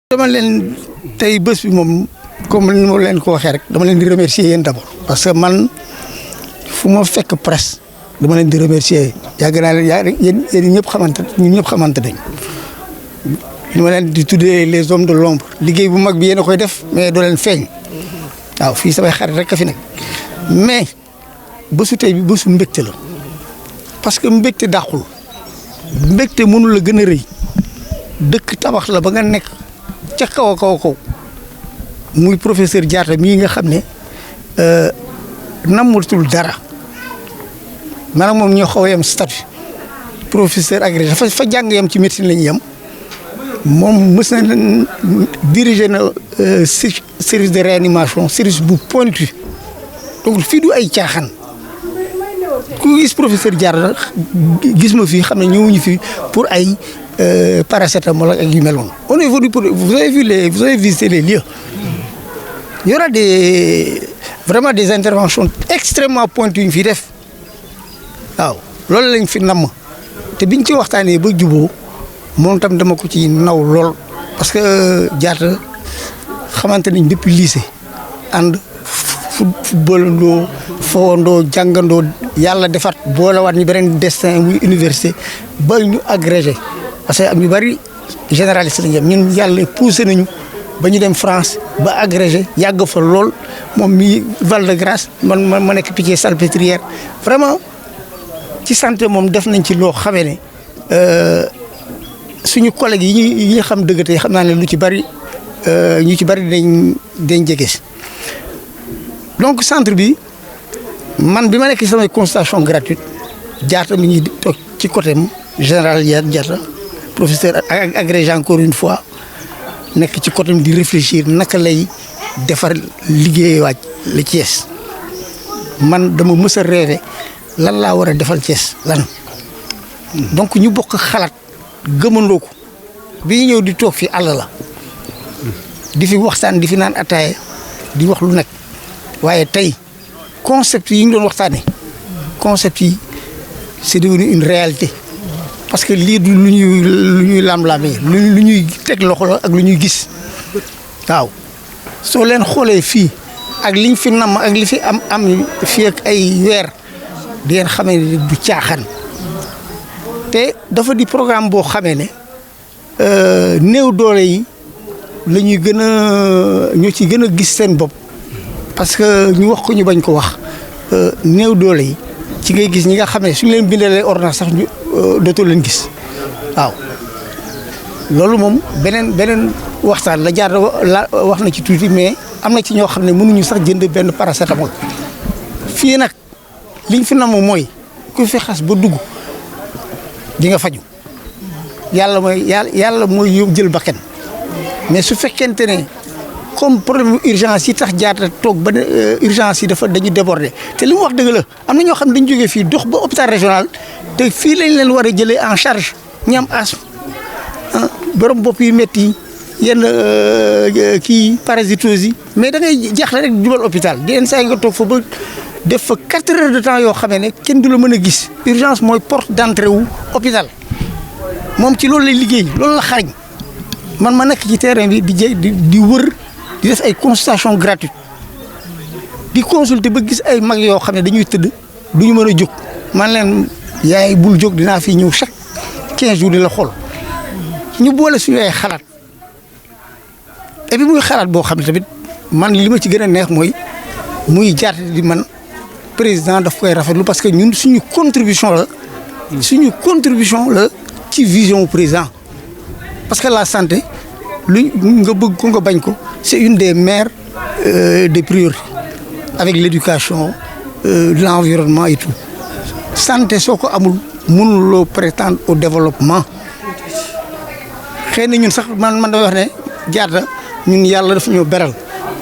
dama leen tey bés bi moom comme ni ma leen ko waxee rek dama leen di remercier yéen d'abord parce que man fu ma fekk presse dama leen di remercier yàgg naa leen yéen ñëpp xamante ñun ñëpp xamante nañ li ma leen di tuddee les hommes de l'ombre liggéey bu mag bi yéen a koy def mais doo leen feeñ waaw fii samay xarit rek a fi nekk mais bésu tey bi bésu mbégte la parce que mbégte dàqul mbégte mënu la gën a rëy dëkk tabax la ba nga nekk ca kaw a kaw muy professeur Diatta mii nga xam ne nammatul dara maanaam moom ñoo xaw a yem statut professeur agrégé fa jàng yem ci médecine la ñu yem moom mës na diriger na service de réanimation service bu pointu donc fii du ay caaxaan ku gis professeur Diatta gis ma fii xam ne ñëwuñu fii pour ay paracétamol ak yu mel noonu. Au niveau du vous avez visité les lieux. Il y aura vraiment des interventions extrêmement pointues yu ñu fi def waaw loolu lañ fi namm te biñ ci waxtaanee ba juboo moom tam dama ko ci naw lool parce que Diatta xamante nañ depuis lycée ànd footballandoo fowandoo jàngandoo yàlla defaat boolewaat ñu beneen destin muy université ba ñu agrégé parce que am ñu bari généraliste lañ jëm ñun yàlla poussé nañu ba ñu dem France ba agrégé yàgg fa lool moom mi Val de Grâce man ma nekk Pitié-Salpêtrière vraiment ci santé moom def nañ ci loo xamee ne suñu collègues yi ñu xam dëgg tey xam naa ne lu ci bari ñu ci bari dañ jege si donc centre bi man bi ma nekk ci samay consultation gratuite Diatta mi ñuy toog ci côté général Diatta professeur agrégé encore une fois nekk ci côté di réfléchir naka lay defar liggéey waaj la Thiès man dama mës a rêvé lan laa war a defal Thiès lan donc ñu bokk xalaat gëmandoo ko bi ñu ñëw di toog fi àll la di fi waxtaan di fi naan ataaya di wax lu nekk waaye tey concept yi ñu doon waxtaanee concept yi c'est devenu une réalité parce que lii du lu ñuy lam-lamee lu ñuy teg loxo la ak lu ñuy gis waaw soo leen xoolee fii ak liñ fi namm ak li fi am fii ak ay weer di ngeen xamee ne du caaxaan te dafa di programme boo xamee ne néew doole yi la ñuy gën a ñoo ci gën a gis seen bopp parce que ñu wax ko ñu bañ ko wax néew doole yi ci ngay gis ñi nga xam ne suñu leen bindalee ordonnance sax ñu dootoo leen gis waaw loolu moom beneen waxtaan la Diatta wax na ci tuuti mais am na ci ñoo xam ne mënuñu sax jënd benn paracétamol fii nag liñ fi nam mooy ku fi xas ba dugg di nga faju yàlla mooy jël bakkan mais su fekkente ne comme problème urgence yi tax Diatta toog ba urgence yi dañu déborder te li mu wax dëgg la am na ñoo xam ne dañu jógee fii dox ba hôpital régional te fii lañ leen war a jëlee en charge ñi am asthme borom bopp yu métti yi yenn kii parasitose yi mais da ngay jaaxle rek jubal hôpital di yenn saa yi nga toog fa ba def fa 4 heures de temps yoo xamee ne kenn du la mën a gis urgence mooy porte d'entrée wu hôpital moom ci loolu lay liggéey loolu la xarañ man ma nekk ci terrain bi di wër di def ay consultation gratuite di consulter ba gis ay mag yoo xam ne dañuy tëdd du ñu mën a jóg man leen yaay bul jóg dinaa fi ñëw chaque 15 jours di la xool ñu boole suñu ay xalaat et puis muy xalaat boo xam ne tamit man li ma ci gën a neex mooy muy Diatta di man président daf koy rafetlu parce que ñun suñu contribution la ci vision président parce que la santé lu nga bëgg ko nga bañ ko c'est une des mères des priorités avec l'éducation l'environnement et tout santé soo ko amul mënuloo prétendre au développement xëy na ñun sax man damay wax ne Diatta ñun yàlla daf ñoo beral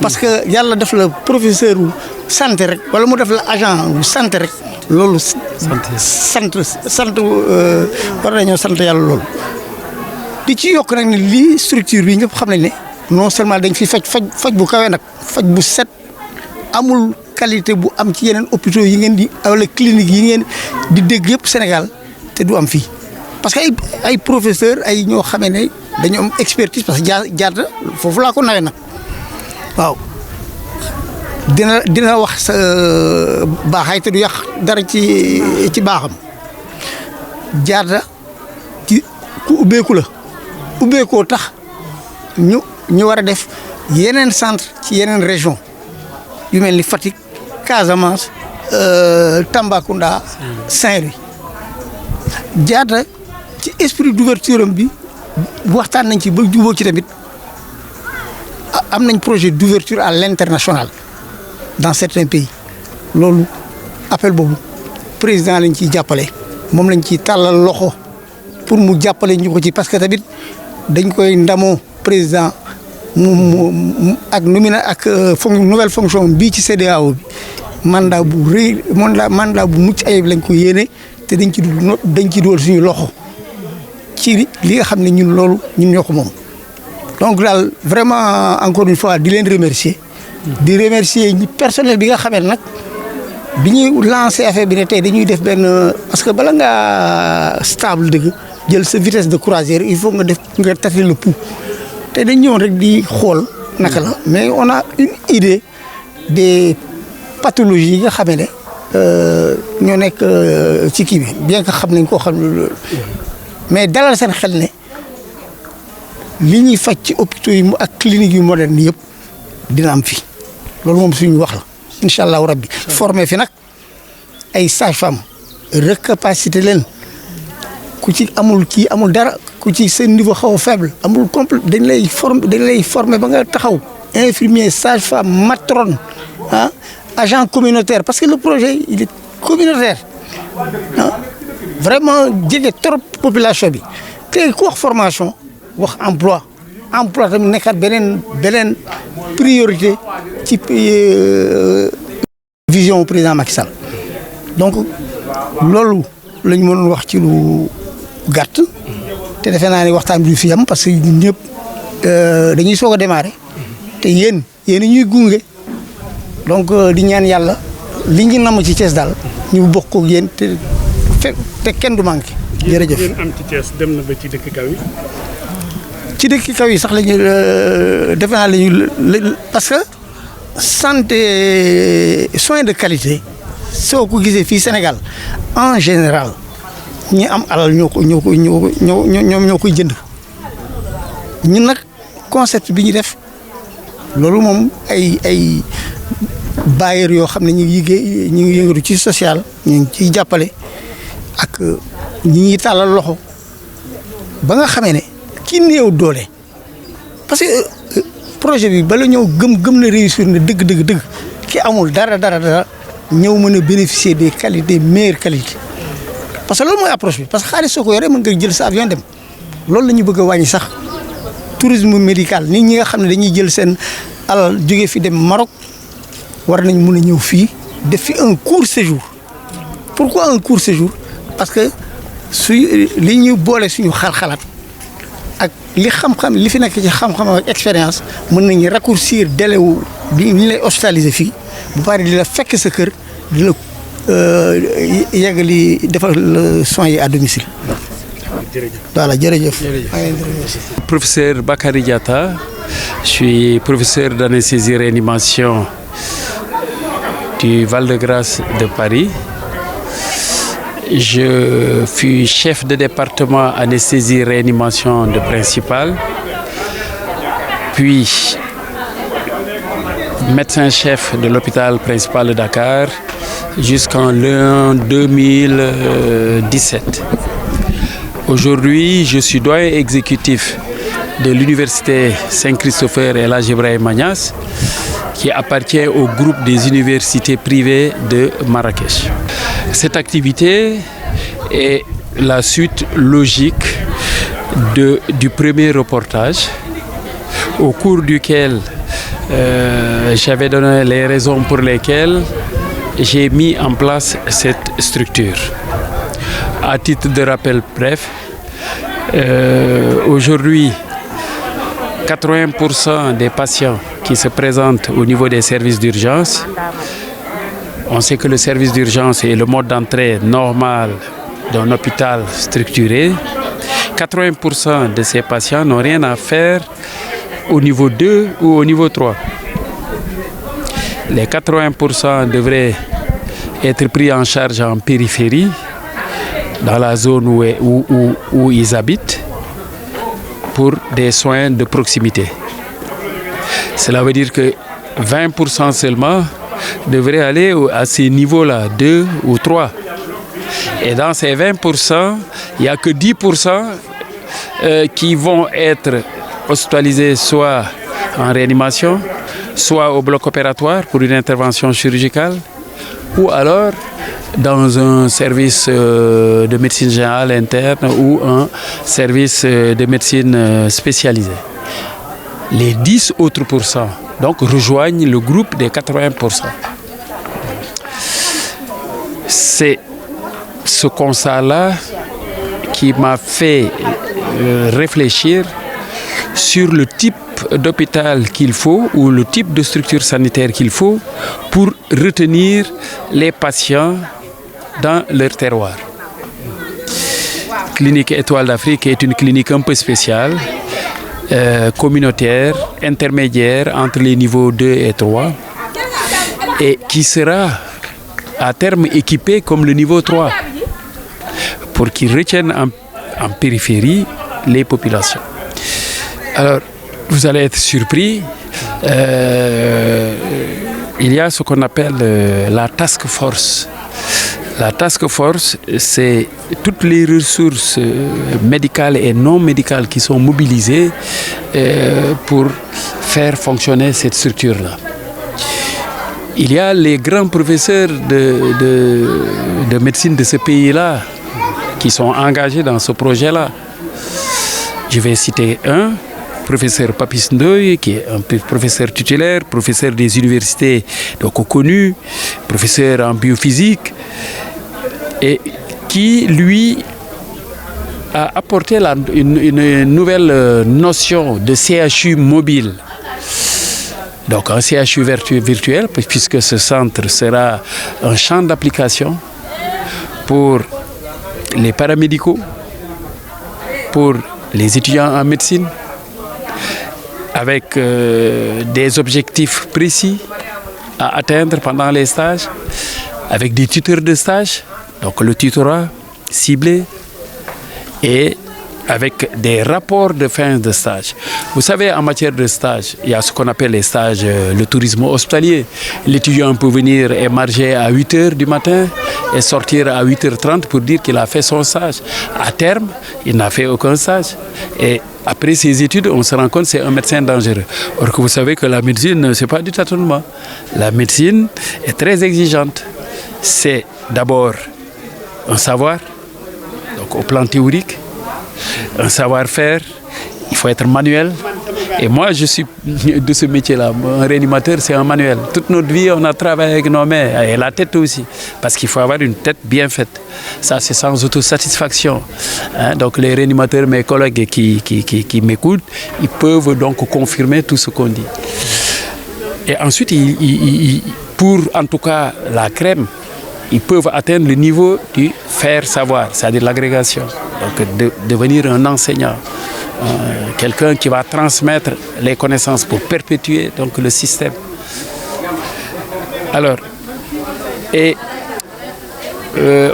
parce que yàlla def la professeur wu santé rek wala mu def la agent wu santé rek loolu sant war nañoo sant yàlla loolu di ci yokk nag ne lii structure bi ñëpp xam nañ ne non seulement dañ fi faj bu kawee nag faj bu set amul qualité bu am ci yeneen hôpitaux yi ngeen di wala clinique yi ngeen di dégg yëpp Sénégal te du am fii parce que ay professeur ay ñoo xamee ne dañu am expertise parce que Diatta foofu laa ko nawee nag waaw dina wax sa baaxaay te du yàq dara ci baaxam Diatta ci ku ubbeeku la ubbeekoo tax ñu war a def yeneen centre ci yeneen région yu mel ni Fatick Casamance Tambacounda Saint-Louis Diatta ci esprit d'ouverture am bi waxtaan nañ ci ba jubóo ci tamit am nañ projet d'ouverture à l'international dans certains pays loolu appel boobu président lañ ciy jàppale moom lañ ciy tàllal loxo pour mu jàppale ñu ko ci parce que tamit dañ koy ndamoo président mu ak nouvelle fonction bii ci CEDEAO bi mandat bu rëy mandat bu mucc ayib lañ ko yéene te dañ ci dugal suñu loxo ci li nga xam ne ñun ñoo ko moom. donc daal vraiment encore une fois di leen remercier di remercier ñi personnel bi nga xamee nag bi ñuy lancé affaire bi ne tey dañuy def benn parce que bala ngaa stable dëgg jël sa vitesse de croisière il faut nga tâter le pouls te dañ ñëwoon rek di xool naka la mais on a une idée des pathologies yi nga xamee ne ñoo nekk ci kii bi bien que xam nañ koo xam ne mais dalal seen xel ne li ñuy faj ci hôpitaux yi ak cliniques yu moderne yëpp dina am fi loolu moom suñu wax la incha allahu rabbi formé fi nag ay sages-femmes recapacité leen ku ci amul dara ku ci seen niveau xaw a faible amul complet dañ lay former ba nga taxaw infirmier sage-femme matrone agent communautaire parce que le projet il est communautaire vraiment jege trop population bi te ku wax formation wax emploi tamit nekkaat beneen priorité ci vision président Macky Sall donc loolu la ñu mënoon wax ci lu gàtt te defe naa ne waxtaan bi du fi am parce que ñun ñëpp dañuy soog a démarrer te yéen ñuy gunge donc di ñaan yàlla li ñu namm ci Thiès daal ñu bokk ko yéen te kenn du manqué. jërëjëf yéen am ci Thiès dem na ba ci dëkk kaw yi. ci dëkk kaw yi sax la ñu defe naa parce que santé soins de qualité soo ko gisee fii Sénégal en général ñi am alal ñoo koy jënd ñun nag concept bi ñu def loolu moom ay bailleurs yoo xam ne ñu ngi yëngatu ci social ñu ngi ciy jàppale ak ñi ñuy tàllal loxo ba nga xamee ne ki néew doole parce que projet bi bala ñëw gëm na réussir na dëgg ki amul dara ñëw mën a bénéficier des qualités meilleures qualités parce que loolu mooy approche bi parce que xaalis soo ko yoree mën nga jël sa avion dem loolu la ñu bëgg a wàññi sax tourisme médical nit ñi nga xam ne dañuy jël seen alal jóge fi dem Maroc war nañ mën a ñëw fii def fi un court séjour. Pourquoi un court séjour? Parce que li ñu boole suñu xalaat ak li xam-xam li fi nekk ci xam-xam ak expérience mën nañu raccourcir délai wu bi ñu lay hospitaliser fii bu paree di la fekk sa kër di la yeggali defal soins yi à domicile. Voilà, jërëjëf. Professeur Bakary Diatta, je suis professeur d'anesthésie réanimation du Val-de-Grâce de Paris. Je fus chef de département anesthésie réanimation de Principal, puis médecin-chef de l'hôpital principal de Dakar jusqu'en 2017. Aujourd'hui, je suis doyen exécutif de l'université Saint-Christopher El Hadji Ibrahima Niass, qui appartient au groupe des universités privées de Marrakech. Cette activité est la suite logique du premier reportage, au cours duquel j'avais donné les raisons pour lesquelles j'ai mis en place cette structure. À titre de rappel bref, aujourd'hui, 80% des patients qui se présentent au niveau des services d'urgence, on sait que le service d'urgence est le mode d'entrée normal d'un hôpital structuré. 80% de ces patients n'ont rien à faire au niveau 2 ou au niveau 3. Les 80% devraient être pris en charge en périphérie, dans la zone où ils habitent, pour des soins de proximité. Cela veut dire que 20% seulement devraient aller à ces niveaux-là, 2 ou 3. Et dans ces 20%, il n'y a que 10% qui vont être hospitalisés soit en réanimation, soit au bloc opératoire pour une intervention chirurgicale, ou alors dans un service de médecine générale interne ou un service de médecine spécialisée. Les 10 autres pourcents donc rejoignent le groupe des 80%. C'est ce constat-là qui m'a fait réfléchir sur le type d'hôpital qu'il faut ou le type de structure sanitaire qu'il faut pour retenir les patients dans leur terroir. Clinique Étoile d'Afrique est une clinique un peu spéciale, communautaire, intermédiaire entre les niveaux 2 et 3 et qui sera à terme équipée comme le niveau 3 pour qu'ils retiennent en périphérie les populations. Alors, vous allez être surpris, il y a ce qu'on appelle la task force. La task force, c'est toutes les ressources médicales et non médicales qui sont mobilisées pour faire fonctionner cette structure-là. Il y a les grands professeurs de médecine de ce pays-là qui sont engagés dans ce projet-là. Je vais citer un, professeur Papis Ndoye, qui est un professeur titulaire, professeur des universités donc connu, professeur en biophysique, et qui, lui, a apporté une nouvelle notion de CHU mobile. Donc un CHU virtuel, puisque ce centre sera un champ d'application pour les paramédicaux, pour les étudiants en médecine, avec des objectifs précis à atteindre pendant les stages, avec des tuteurs de stage, donc le tutorat ciblé, et avec des rapports de fin de stage. Vous savez, en matière de stage, il y a ce qu'on appelle les stages, le tourisme hospitalier. L'étudiant peut venir émarger à 8 h du matin et sortir à 8 h 30 pour dire qu'il a fait son stage. À terme, il n'a fait aucun stage. Et après ses études, on se rend compte que c'est un médecin dangereux. Or que vous savez que la médecine, ce n'est pas du tâtonnement. La médecine est très exigeante. C'est d'abord un savoir, donc au plan théorique, un savoir-faire, il faut être manuel. Et moi, je suis de ce métier-là. Un réanimateur, c'est un manuel. Toute notre vie, on a travaillé avec nos mains et la tête aussi. Parce qu'il faut avoir une tête bien faite. Ça, c'est sans autosatisfaction. Hein? Donc, les réanimateurs, mes collègues qui m'écoutent, ils peuvent donc confirmer tout ce qu'on dit. Et ensuite, pour en tout cas la crème, ils peuvent atteindre le niveau du faire savoir, c'est-à-dire l'agrégation. Donc, devenir un enseignant. Quelqu'un qui va transmettre les connaissances pour perpétuer donc, le système. Alors,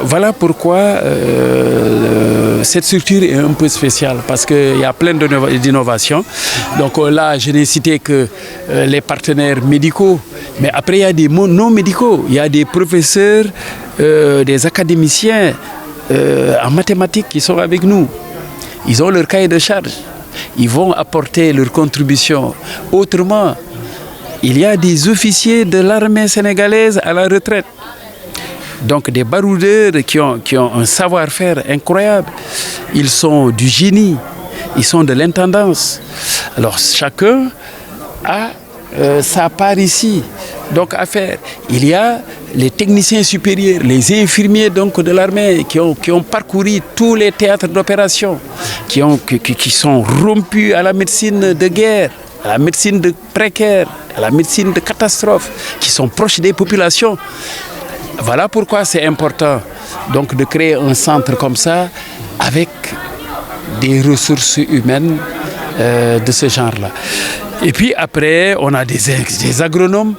voilà pourquoi cette structure est un peu spéciale, parce qu'il y a plein d'innovations. Donc là, je n'ai cité que les partenaires médicaux, mais après il y a des non médicaux, il y a des professeurs, des académiciens en mathématiques qui sont avec nous. Ils ont leur cahier de charge. Ils vont apporter leur contribution. Autrement, il y a des officiers de l'armée sénégalaise à la retraite. Donc des baroudeurs qui ont un savoir-faire incroyable. Ils sont du génie, ils sont de l'intendance. Alors chacun a sa part ici. Donc à faire. Il y a les techniciens supérieurs, les infirmiers donc de l'armée qui ont parcouru tous les théâtres d'opération, qui sont rompus à la médecine de guerre, à la médecine de précaire, à la médecine de catastrophe, qui sont proches des populations. Voilà pourquoi c'est important donc de créer un centre comme ça avec des ressources humaines de ce genre-là. Et puis après, on a des agronomes,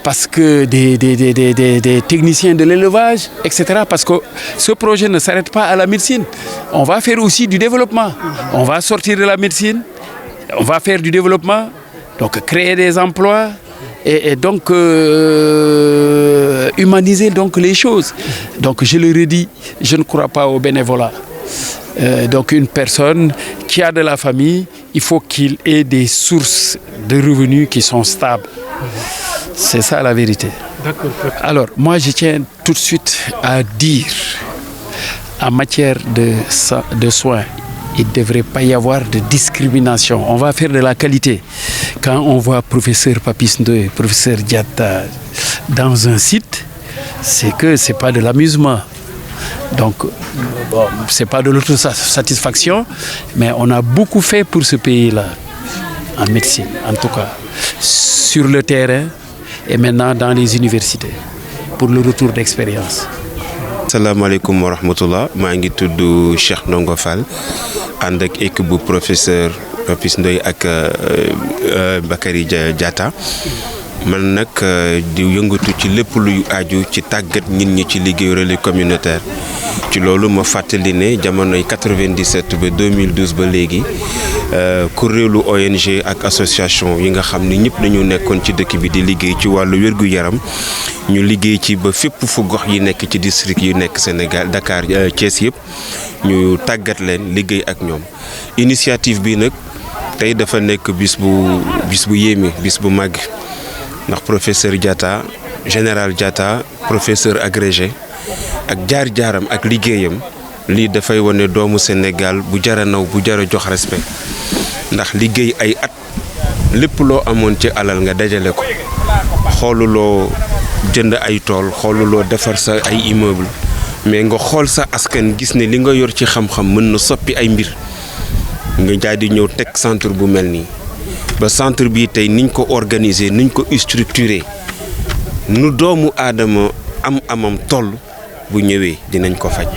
parce que des techniciens de l'élevage, etc. Parce que ce projet ne s'arrête pas à la médecine. On va faire aussi du développement. On va sortir de la médecine, on va faire du développement, donc créer des emplois et donc humaniser donc les choses. Donc je le redis, je ne crois pas au bénévolat. Donc une personne qui a de la famille, il faut qu'il ait des sources de revenus qui sont stables. C'est ça la vérité. D'accord. Alors moi je tiens tout de suite à dire, en matière de soins, il ne devrait pas y avoir de discrimination. On va faire de la qualité. Quand on voit professeur Papis Ndoye, professeur Diatta dans un site, c'est que ce n'est pas de l'amusement. Donc, bon, ce n'est pas de l'autosatisfaction, mais on a beaucoup fait pour ce pays-là, en médecine, en tout cas, sur le terrain et maintenant dans les universités, pour le retour d'expérience. Asalaamaaleykum wa rahmatullah, maa ngi tudd Cheikh Ndongo Fall ànd ak équipe bu professeur Papis Ndoye ak Bakary Diatta. Man nag di yëngatu ci lépp luy aju ci tàggat nit ñi ci liggéeyu relais communautaire. Ci loolu ma fàttali ne jamonoy 97 ba 2012 ba léegi kuréelu ONG ak association yi nga xam ni ñëpp dañu nekkoon ci dëkk bi di liggéey ci wàllu wér-gu-yaram ñu liggéey ci ba fépp fu gox yi nekk ci district yu nekk Sénégal Dakar Thiès yëpp ñu tàggat leen liggéey ak ñoom. Initiative bi nag tey dafa nekk bis bu yéeme bis bu màgg ndax professeur Diatta général Diatta professeur agrégé ak jaar-jaaram ak liggéeyam lii dafay wane doomu Sénégal bu jara naw bu jara jox respect ndax liggéey ay at lépp loo amoon ci alal nga dajale ko xooluloo jënd ay tool xooluloo defar sa ay immeuble mais nga xool sa askan gis ne li nga yor ci xam-xam mën na soppi ay mbir nga jaay di ñëw teg centre bu mel nii ba centre bi tey niñ ko organiser niñ ko structurer nu doomu aadama amam toll bu ñëwee dinañ ko faj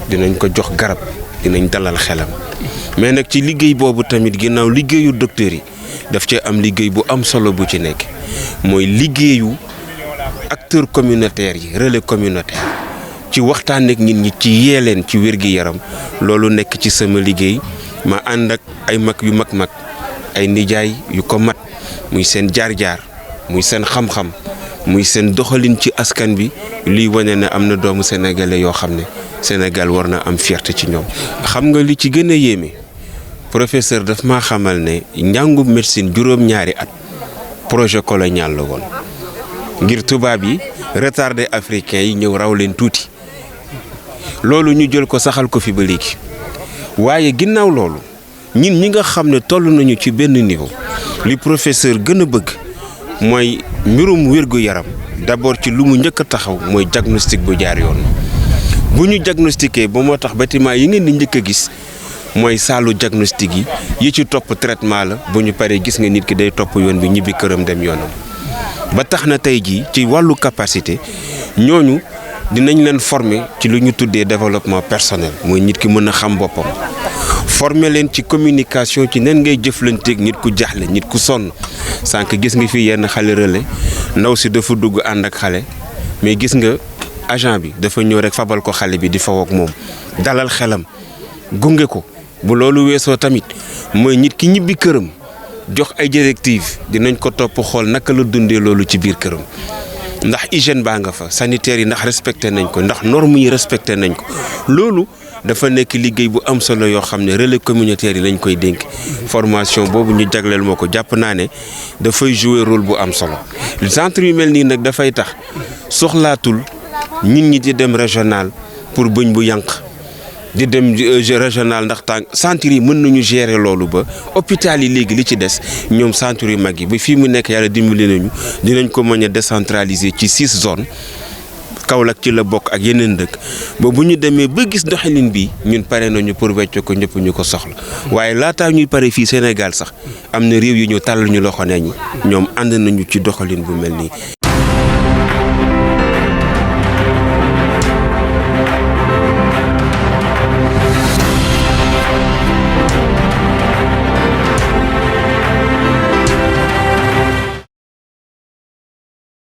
dinañ ko jox garab dinañ dalal xelam mais nag ci liggéey boobu tamit ginnaaw liggéeyu docteur yi daf ci am liggéey bu am solo bu ci nekk mooy liggéeyu acteurs communautaires yi relais communautaire ci waxtaan ak nit ñi ci yee leen ci wér-gi-yaram loolu nekk ci sama liggéey ma ànd ak ay mag yu mag ay nijaay yu ko mat muy seen jaar-jaar muy seen xam-xam muy seen doxalin ci askan bi lii wane ne am na doomu sénégalais yoo xam ne Sénégal war na am fierté ci ñoom. xam nga li ci gën a yéeme professeur daf maa xamal ne njàngu médecine juróom-ñaari at projet colonial la woon ngir tubaab yi retardé africain yi ñëw raw leen tuuti loolu ñu jël ko saxal ko fi ba léegi waaye ginnaaw loolu. ñun ñi nga xam ne toll nañu ci benn niveau li professeur gën a bëgg mooy mbirum wér-gu-yaram d'abord ci lu mu njëkk a taxaw mooy diagnostic bu jaar yoon bu ñu diagnostiqué ba moo tax bâtiment yi ngeen di njëkk a gis mooy saalu diagnostic yi ci topp traitement la bu ñu paree gis nga nit ki day topp yoon bi ñibbi këram dem yoonam ba tax na tey jii ci wàllu capacité ñooñu dinañ leen former ci lu ñu tuddee développement personnel mooy nit ki mën a xam boppam former leen ci communication ci nan ngay jëflanteeg nit ku jaaxle nit ku sonn sànq gis nga fi yenn xale relais ndaw si dafa dugg ànd ak xale mais gis nga agent bi dafa ñëw rek fabal ko xale bi di faw ak moom dalal xelam gunge ko bu loolu weesoo tamit mooy nit ki ñibbi këram jox ay directives dinañ ko topp xool naka la dundee loolu ci biir këram ndax hygiène baa nga fa sanitaire yi ndax respecté nañ ko ndax normes yi respecté nañ ko loolu dafa nekk liggéey bu am solo yoo xam ne relais communautaire yi lañ koy dénk formation boobu ñu jagleel moo ko jàpp naa ne dafay jouer rôle bu am solo centre yu mel nii nag dafay tax soxlaatul nit ñi di dem régional pour bëñ bu yànq di dem régional ndax centre yi mën nañu gérer loolu ba hôpital yi léegi li ci des ñoom centre yu mag yi ba fii mu nekk yàlla dimbali nañu dinañ ko mën a décentraliser ci 6 zones Kaolack ci la bokk ak yeneen dëkk ba bu ñu demee ba gis doxalin bi ñun pare nañu pour wecc ko ñëpp ñu ko soxla waaye laataa ñuy pare fii Sénégal sax am na réew yu ñu tàllal ñu loxo ne ñi ñoom ànd nañu ci doxalin bu mel nii